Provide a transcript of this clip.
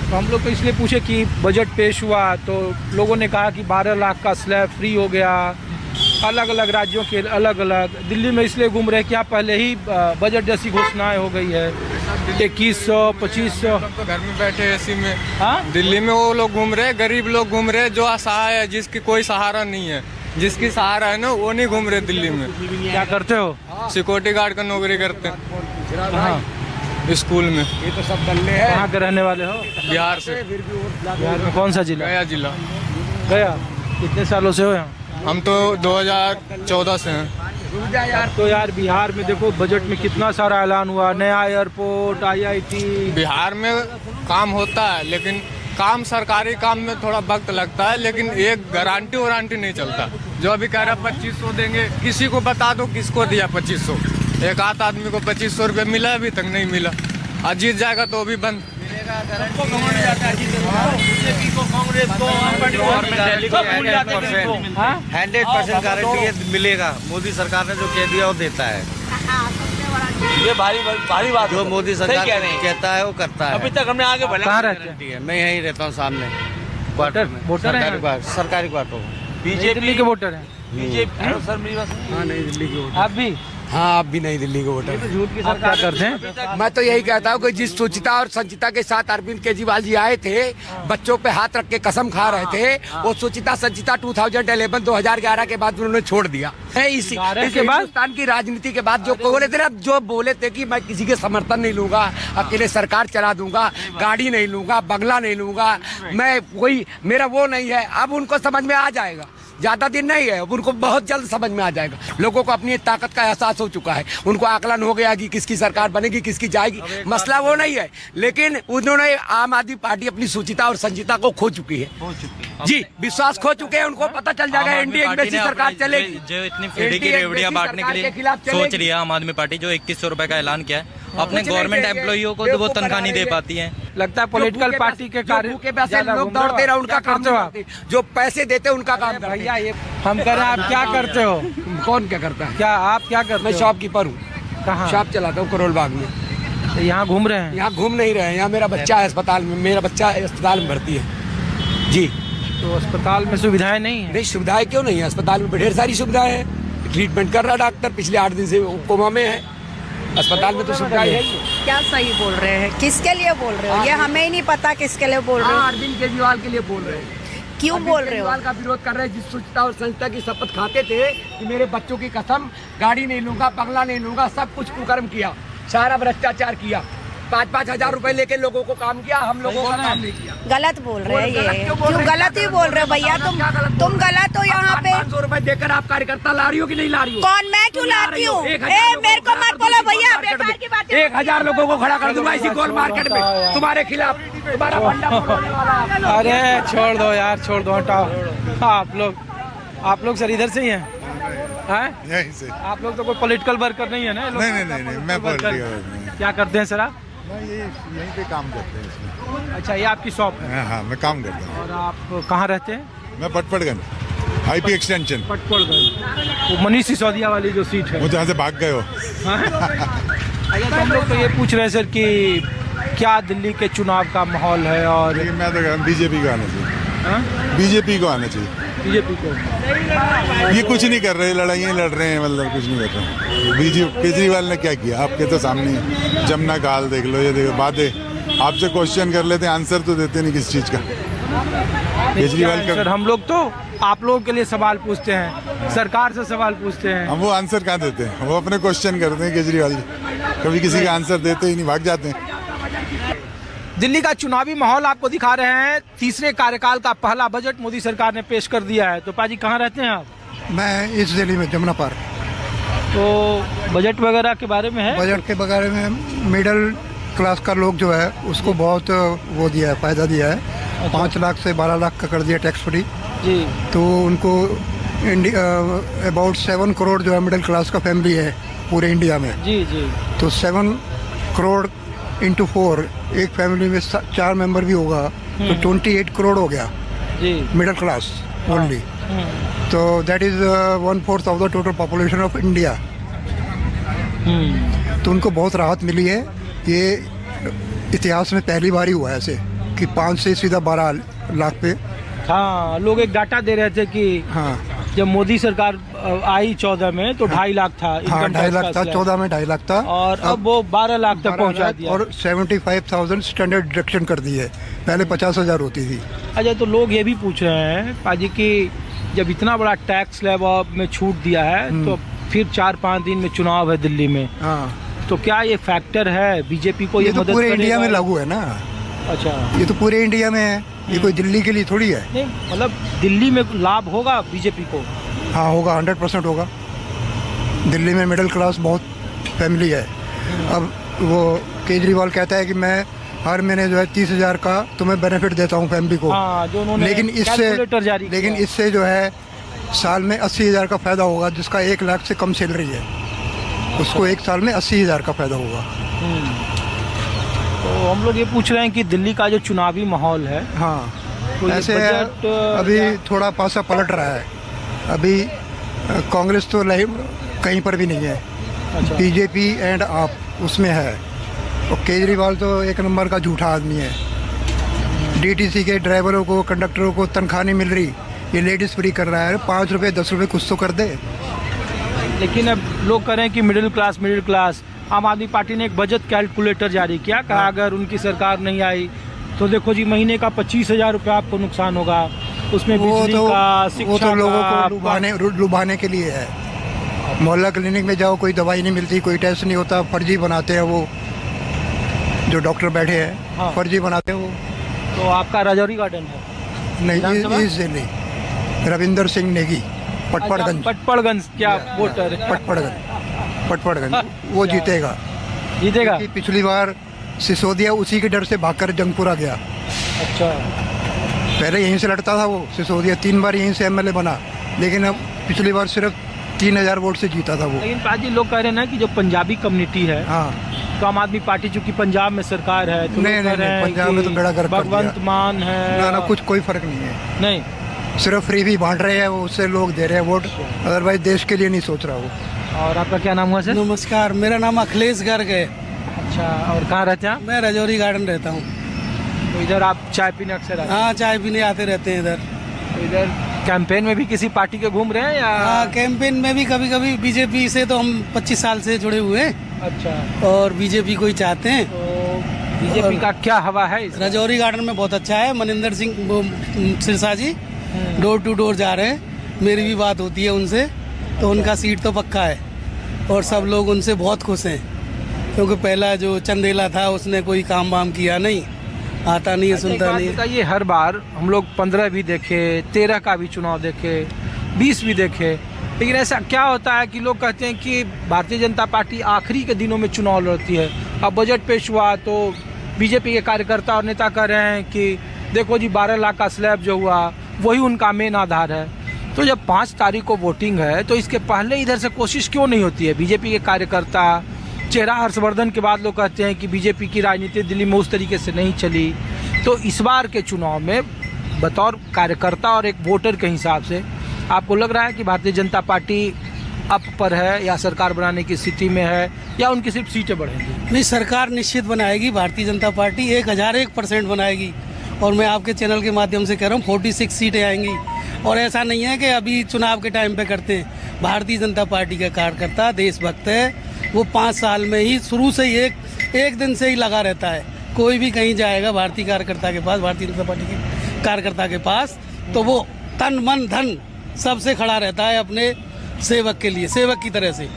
तो हम लोग तो इसलिए पूछे कि बजट पेश हुआ तो लोगों ने कहा कि 12 लाख का स्लैब फ्री हो गया, अलग अलग राज्यों के अलग अलग। दिल्ली में इसलिए घूम रहे क्या पहले ही बजट जैसी घोषणाएं हो गई है, 2100 2500। तो घर में बैठे एसी में। हाँ, दिल्ली में वो लोग घूम रहे, गरीब लोग घूम रहे, जो असहाय है, जिसकी कोई सहारा नहीं है, जिसकी सहारा है ना वो नहीं घूम रहे दिल्ली में। क्या करते हो? सिक्योरिटी गार्ड का नौकरी करते हैं। हाँ, स्कूल में। ये तो सब दल्ले हैं। कहाँ के रहने वाले हो? बिहार से। बिहार में कौन सा जिला? गया जिला। गया। कितने सालों से हो यहाँ? हम तो 2014 से हैं। तो यार बिहार में देखो बजट में कितना सारा ऐलान हुआ, नया एयरपोर्ट, IIT। बिहार में काम होता है लेकिन काम सरकारी काम में थोड़ा वक्त लगता है, लेकिन एक गारंटी वारंटी नहीं चलता। जो अभी कह रहा 2500 देंगे, किसी को बता दो किसको दिया 2500। एक आध आदमी को 2500 रुपये मिला, अभी तक नहीं मिला। आज जीत जाएगा तो भी बंद। हाँ? 100% गारंटी मिलेगा। मोदी सरकार ने जो कह दिया वो देता है। ये भारी बात जो मोदी सरकार कहता है वो करता है। अभी तक हमने आगे बढ़ा। कहाँ रहते हैं? मैं यहीं रहता हूँ सामने वोटर हैं? सरकारी क्वार्टर। दिल्ली के वोटर हैं? बीजेपी सर मेरी बात। हाँ, नहीं दिल्ली के वोटर। आप भी? हाँ, आप भी नहीं दिल्ली के वोटर। झूठ की सरकार करते हैं। मैं तो यही कहता हूँ कि जिस सुचिता और संचिता के साथ अरविंद केजरीवाल जी आए थे, बच्चों पे हाथ रख के कसम खा रहे थे, वो सुचिता संचिता 2011 के बाद उन्होंने छोड़ दिया। इस हिंदुस्तान की राजनीति के बाद जो बोले थे कि मैं किसी के समर्थन नहीं लूंगा, अकेले सरकार चला दूंगा, गाड़ी नहीं लूंगा, बंगला नहीं लूंगा, मैं कोई मेरा वो नहीं है। अब उनको समझ में आ जाएगा, ज्यादा दिन नहीं है, अब उनको बहुत जल्द समझ में आ जाएगा। लोगों को अपनी ताकत का एहसास हो चुका है, उनको आकलन हो गया कि किसकी सरकार बनेगी, किसकी जाएगी। मसला वो नहीं है, लेकिन उन्होंने आम आदमी पार्टी अपनी सुचिता और संचिता को खो चुकी है। जी, विश्वास खो चुके हैं। उनको पता चल जाएगा एनडीए की सरकार चलेगी। जो इतनी फ्री की रेवड़ियां बांटने के लिए सोच रही है आम आदमी पार्टी, जो 2100 रुपए का ऐलान किया है, अपने गवर्नमेंट एम्प्लॉइयों को तो वो तनख्वाह नहीं दे पाती है। लगता है पॉलिटिकल पार्टी के कार्य के पैसे लोग दौड़ते रहे, उनका काम नहीं, जो पैसे देते उनका काम। भैया ये हम कह रहे हैं, आप क्या करते हो? कौन क्या करता है? क्या आप क्या करते मैं हो? शॉपकीपर हूँ। कहाँ? शॉप चलाता हूँ करोल बाग में। तो यहाँ घूम रहे हैं? यहाँ घूम नहीं रहे हैं, यहाँ मेरा बच्चा है अस्पताल में, मेरा बच्चा अस्पताल में भर्ती है। जी। तो अस्पताल में सुविधाएं नहीं है? नहीं, सुविधाएं क्यों नहीं है? अस्पताल में ढेर सारी सुविधाएं हैं। ट्रीटमेंट कर रहा डॉक्टर, पिछले 8 दिन से कोमा में है। अस्पताल में तो सुविधाएं है। क्या सही बोल रहे हैं? किसके लिए बोल रहे हो? ये हमें ही नहीं पता किसके लिए बोल रहे हो। अरविंद केजरीवाल के लिए बोल रहे हैं। क्यों बोल रहे हो? केजरीवाल का विरोध कर रहे हैं, जिस सुचिता और संचिता की शपथ खाते थे कि मेरे बच्चों की कसम, गाड़ी नहीं लूंगा, बंगला नहीं लूंगा, सब कुछ कुकर्म किया, सारा भ्रष्टाचार किया, 5-5 हजार रुपए लेके लोगों को काम किया, हम लोगों का काम नहीं किया। गलत बोल रहे हैं ये। क्यों गलत ही बोल रहे हो भैया? तुम गलत हो यहाँ पे। 500 रुपए देकर आप कार्यकर्ता ला रही हो कि नहीं ला रही हो? कौन? मैं क्यों लाती हूँ? मेरे को मत बोलो भैया, बेकार की बात है। 1000 लोगों को खड़ा कर दूंगा इसी गोल मार्केट में तुम्हारे खिलाफ। तुम्हारा फंडा फोड़ने वाला है। अरे छोड़ दो यार, छोड़ दो, हटाओ। आप लोग सर इधर से ही हैं? यहीं से। आप लोग तो कोई पॉलिटिकल वर्कर नहीं है ना? नहीं, मैं पॉलिटिकल। क्या करते हैं सर आप? मैं यहीं पे काम करते हैं इसमें। अच्छा, ये आपकी शॉप है? हाँ, मैं काम करता हूँ। और आप कहाँ रहते हैं? मैं पटपड़गंज, IP एक्सटेंशन। पटपड़गंज। वो मनीष सिसोदिया वाली जो सीट है। वो जहाँ से भाग गए हो। अच्छा, तो हम लोग तो ये पूछ रहे हैं सर कि क्या दिल्ली के चुनाव का माहौल है? और मैं तो बीजेपी को आना चाहिए। बीजेपी को आना चाहिए। बीजेपी को ये कुछ नहीं कर रहे, लड़ाइयाँ लड़ रहे हैं, मतलब कुछ नहीं कर रहे। बीजेपी केजरीवाल ने क्या किया आपके तो सामने है। जमुना का हाल देख लो, ये देखो बातें आपसे क्वेश्चन कर लेते हैं, आंसर तो देते नहीं किस चीज़ का। केजरीवाल का सर हम लोग तो आप लोगों के लिए सवाल पूछते हैं, सरकार से सवाल पूछते हैं। हम वो आंसर कहाँ देते हैं? वो अपने क्वेश्चन करते हैं केजरीवाल जी, कभी किसी का आंसर देते ही नहीं, भाग जाते हैं। दिल्ली का चुनावी माहौल आपको दिखा रहे हैं। तीसरे कार्यकाल का पहला बजट मोदी सरकार ने पेश कर दिया है। तो पाजी कहाँ रहते हैं आप? मैं इस दिल्ली में जमुना पार्क। तो बजट वगैरह के बारे में है? बजट के बारे में मिडिल क्लास का लोग जो है उसको बहुत वो दिया है, फायदा दिया है। 5 लाख से 12 लाख का कर दिया टैक्स फ्री जी। तो उनको अबाउट 7 करोड़ जो है मिडिल क्लास का फैमिली है पूरे इंडिया में। जी जी। तो 7 करोड़ इंटू 4, एक फैमिली में 4 मेंबर भी होगा तो 28 करोड़ हो गया जी, मिडिल क्लास ओनली। तो that is 1/4 of the total population of India. तो उनको बहुत राहत मिली है। ये इतिहास में पहली बार ही हुआ है ऐसे कि 5 से सीधा 12 लाख पे। हाँ, लोग एक डाटा दे रहे थे कि हाँ, जब मोदी सरकार आई 14 में तो 2.5 लाख था हाँ, income 2.5 tax लाख का था, slab। 14 में 2.5 लाख था, और अब वो 12 लाख तक 12 पहुंचा लाख दिया। और 75,000 स्टैंडर्ड डिडक्शन कर दी है, पहले 50,000 होती थी। अच्छा, तो लोग ये भी पूछ रहे हैं पाजी कि जब इतना बड़ा टैक्स स्लैब में छूट दिया है तो फिर 4-5 दिन में चुनाव है दिल्ली में, हाँ, तो क्या ये फैक्टर है बीजेपी को? ये तो मदद पूरे करेगा? इंडिया में लागू है ना। अच्छा, ये तो पूरे इंडिया में है, ये कोई दिल्ली के लिए थोड़ी है। नहीं मतलब दिल्ली में लाभ होगा बीजेपी को? हाँ, होगा, 100% होगा। दिल्ली में मिडिल क्लास बहुत फैमिली है। अब वो केजरीवाल कहता है कि मैं हर महीने जो है 30,000 का तुम्हें बेनिफिट देता हूँ फैमिली को, हाँ, जो उन्होंने कैलकुलेटर जारी किया। लेकिन इससे जो है साल में 80,000 का फायदा होगा, जिसका 1 लाख से कम सैलरी है उसको 1 साल में 80,000 का फायदा होगा। तो हम लोग ये पूछ रहे हैं कि दिल्ली का जो चुनावी माहौल है, हाँ, तो ये ऐसे बजट अभी थोड़ा पासा पलट रहा है। अभी कांग्रेस तो कहीं पर भी नहीं है, अच्छा। बीजेपी एंड आप उसमें है, और केजरीवाल तो एक नंबर का झूठा आदमी है। डीटीसी के ड्राइवरों को, कंडक्टरों को तनख्वाह नहीं मिल रही, ये लेडीज फ्री कर रहा है। 5 रुपये 10 रुपये कुछ तो कर दे। लेकिन अब लोग कह रहे हैं कि मिडिल क्लास। आम आदमी पार्टी ने एक बजट कैलकुलेटर जारी किया, कहा अगर उनकी सरकार नहीं आई तो देखो जी महीने का 25,000 रुपये आपको नुकसान होगा, उसमें बिजली का, शिक्षा वो तो लोगों का, को लुभाने के लिए है। मोहल्ला क्लिनिक में जाओ, कोई दवाई नहीं मिलती, कोई टेस्ट नहीं होता, फर्जी बनाते हैं वो जो डॉक्टर बैठे हैं, हाँ। फर्जी बनाते हैं वो। तो आपका राजौरी गार्डन है? नहीं, विधानसभा? इस जिले रविंदर सिंह नेगी, पटपड़गंज। पटपड़गंज क्या वोटर है? पटपड़गंज वो जीतेगा। जीतेगा? पिछली बार सिसोदिया उसी के डर से भागकर जंगपुरा गया। अच्छा, पहले यहीं से लड़ता था वो सिसोदिया, 3 बार यहीं से एमएलए बना, लेकिन अब पिछली बार सिर्फ 3,000 वोट से जीता था वो। लेकिन पाजी लोग कह रहे हैं ना कि जो पंजाबी कम्युनिटी है, हाँ, तो आम आदमी पार्टी चूंकि पंजाब में सरकार है तो नहीं, लोग कह रहे हैं पंजाब में तो बेड़ा गर्क कर दिया। भगवंत मान है ना कोई फर्क नहीं है। नहीं, सिर्फ फ्री भी बांट रहे हैं वो, उससे लोग दे रहे हैं वोट, अदरवाइज देश के लिए नहीं सोच रहा वो। और आपका क्या नाम हुआ सर? नमस्कार, मेरा नाम अखिलेश गर्ग है। अच्छा, और कहाँ रहते हैं आप? मैं राजौरी गार्डन रहता हूँ। तो इधर आप चाय पीने अक्सर आते हैं? हाँ, चाय पीने आते रहते हैं इधर। तो इधर कैंपेन में भी किसी पार्टी के घूम रहे हैं या? हाँ, कैंपेन में भी कभी कभी बीजेपी से तो हम 25 साल से जुड़े हुए हैं, अच्छा, और बीजेपी को ही चाहते हैं। तो बीजेपी का क्या हवा है इस? राजौरी गार्डन में बहुत अच्छा है। मनिंदर सिंह सिरसा जी डोर टू डोर जा रहे हैं, मेरी भी बात होती है उनसे, तो उनका सीट तो पक्का है और सब लोग उनसे बहुत खुश हैं, क्योंकि पहला जो चंदेला था उसने कोई काम वाम किया नहीं, आता नहीं है, सुनता नहीं है। बताइए, हर बार हम लोग 15 भी देखे, 13 का भी चुनाव देखे, 20 भी देखे, लेकिन ऐसा क्या होता है कि लोग कहते हैं कि भारतीय जनता पार्टी आखिरी के दिनों में चुनाव लड़ती है। अब बजट पेश हुआ तो बीजेपी के कार्यकर्ता और नेता कह रहे हैं कि देखो जी 12 लाख का स्लैब जो हुआ वही उनका मेन आधार है। तो जब 5 तारीख को वोटिंग है तो इसके पहले इधर से कोशिश क्यों नहीं होती है? बीजेपी के कार्यकर्ता, चेहरा हर्षवर्धन के बाद लोग कहते हैं कि बीजेपी की राजनीति दिल्ली में उस तरीके से नहीं चली। तो इस बार के चुनाव में बतौर कार्यकर्ता और एक वोटर के हिसाब से आपको लग रहा है कि भारतीय जनता पार्टी अप पर है या सरकार बनाने की स्थिति में है, या उनकी सिर्फ सीटें बढ़ेंगी? नहीं, सरकार निश्चित बनाएगी। भारतीय जनता पार्टी 1001% बनाएगी, और मैं आपके चैनल के माध्यम से कह रहा हूँ 46 सीटें आएंगी। और ऐसा नहीं है कि अभी चुनाव के टाइम पे करते हैं। भारतीय जनता पार्टी का कार्यकर्ता देशभक्त है, वो 5 साल में ही शुरू से ही एक दिन से ही लगा रहता है। कोई भी कहीं जाएगा भारतीय कार्यकर्ता के पास, भारतीय जनता पार्टी के कार्यकर्ता के पास, तो वो तन मन धन सबसे खड़ा रहता है अपने सेवक के लिए, सेवक की तरह से।